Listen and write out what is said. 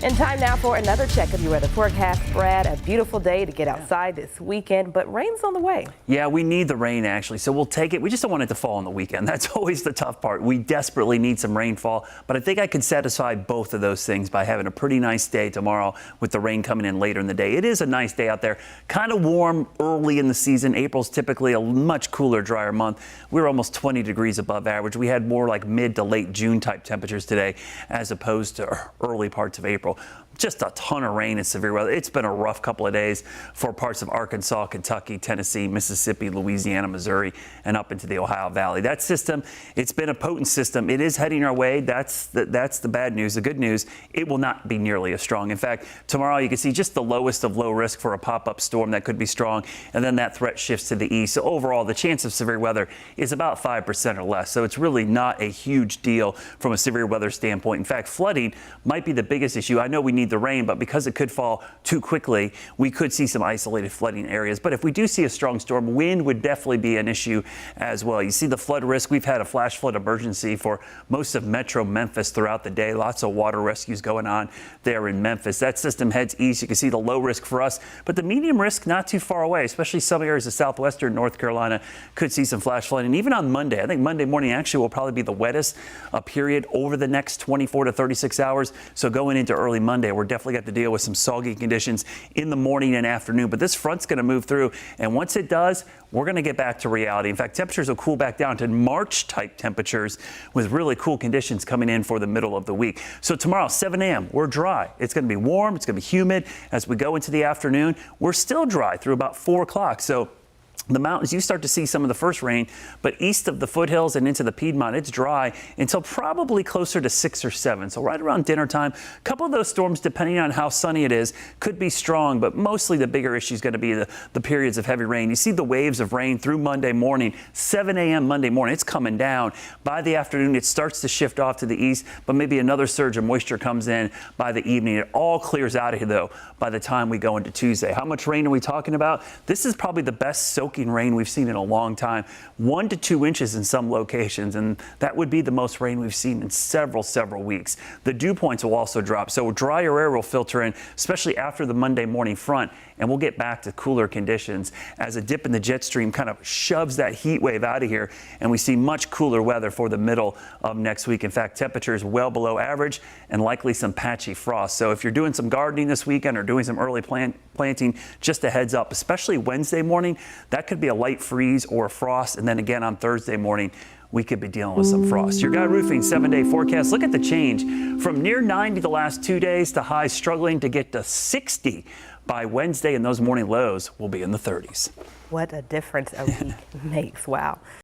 And time now for another check of your weather forecast. Brad, a beautiful day to get outside this weekend, but rain's on the way. Yeah, we need the rain actually, so we'll take it. We just don't want it to fall on the weekend. That's always the tough part. We desperately need some rainfall, but I think I can satisfy both of those things by having a pretty nice day tomorrow with the rain coming in later in the day. It is a nice day out there, kind of warm early in the season. April's typically a much cooler, drier month. We're almost 20 degrees above average. We had more like mid to late June type temperatures today as opposed to early parts of April. Just a ton of rain and severe weather. It's been a rough couple of days for parts of Arkansas, Kentucky, Tennessee, Mississippi, Louisiana, Missouri, and up into the Ohio Valley. That system, it's been a potent system. It is heading our way. That's the bad news. The good news, it will not be nearly as strong. In fact, tomorrow you can see just the lowest of low risk for a pop-up storm that could be strong, and then that threat shifts to the east. So overall, the chance of severe weather is about 5% or less. So it's really not a huge deal from a severe weather standpoint. In fact, flooding might be the biggest issue. I know we need the rain, but because it could fall too quickly, we could see some isolated flooding areas. But if we do see a strong storm, wind would definitely be an issue as well. You see the flood risk. We've had a flash flood emergency for most of metro Memphis throughout the day. Lots of water rescues going on there in Memphis. That system heads east. You can see the low risk for us, but the medium risk not too far away, especially some areas of southwestern North Carolina could see some flash flooding. Even on Monday, I think Monday morning actually will probably be the wettest period over the next 24 to 36 hours. So going into early Monday, we're definitely got to deal with some soggy conditions in the morning and afternoon, but this front's going to move through, and once it does, we're going to get back to reality. In fact, temperatures will cool back down to March type temperatures with really cool conditions coming in for the middle of the week. So tomorrow, 7 a.m., we're dry. It's going to be warm. It's going to be humid. As we go into the afternoon, we're still dry through about 4 o'clock. So the mountains, you start to see some of the first rain, but east of the foothills and into the Piedmont, it's dry until probably closer to 6 or 7. So right around dinner time, a couple of those storms, depending on how sunny it is, could be strong, but mostly the bigger issue is going to be the periods of heavy rain. You see the waves of rain through Monday morning, 7 a.m. Monday morning. It's coming down. By the afternoon, it starts to shift off to the east, but maybe another surge of moisture comes in by the evening. It all clears out of here, though, by the time we go into Tuesday. How much rain are we talking about? This is probably the best soaking rain we've seen in a long time, 1 to 2 inches in some locations, and that would be the most rain we've seen in several weeks. The dew points will also drop, so drier air will filter in, especially after the Monday morning front, and we'll get back to cooler conditions as a dip in the jet stream kind of shoves that heat wave out of here, and we see much cooler weather for the middle of next week. In fact, temperatures well below average and likely some patchy frost. So if you're doing some gardening this weekend or doing some early planting, just a heads up, especially Wednesday morning, that could be a light freeze or a frost, and then again on Thursday morning, we could be dealing with some frost. Your Guy Roofing 7-day forecast. Look at the change from near 90 the last 2 days to highs struggling to get to 60 by Wednesday, and those morning lows will be in the 30s. What a difference a week makes. Wow.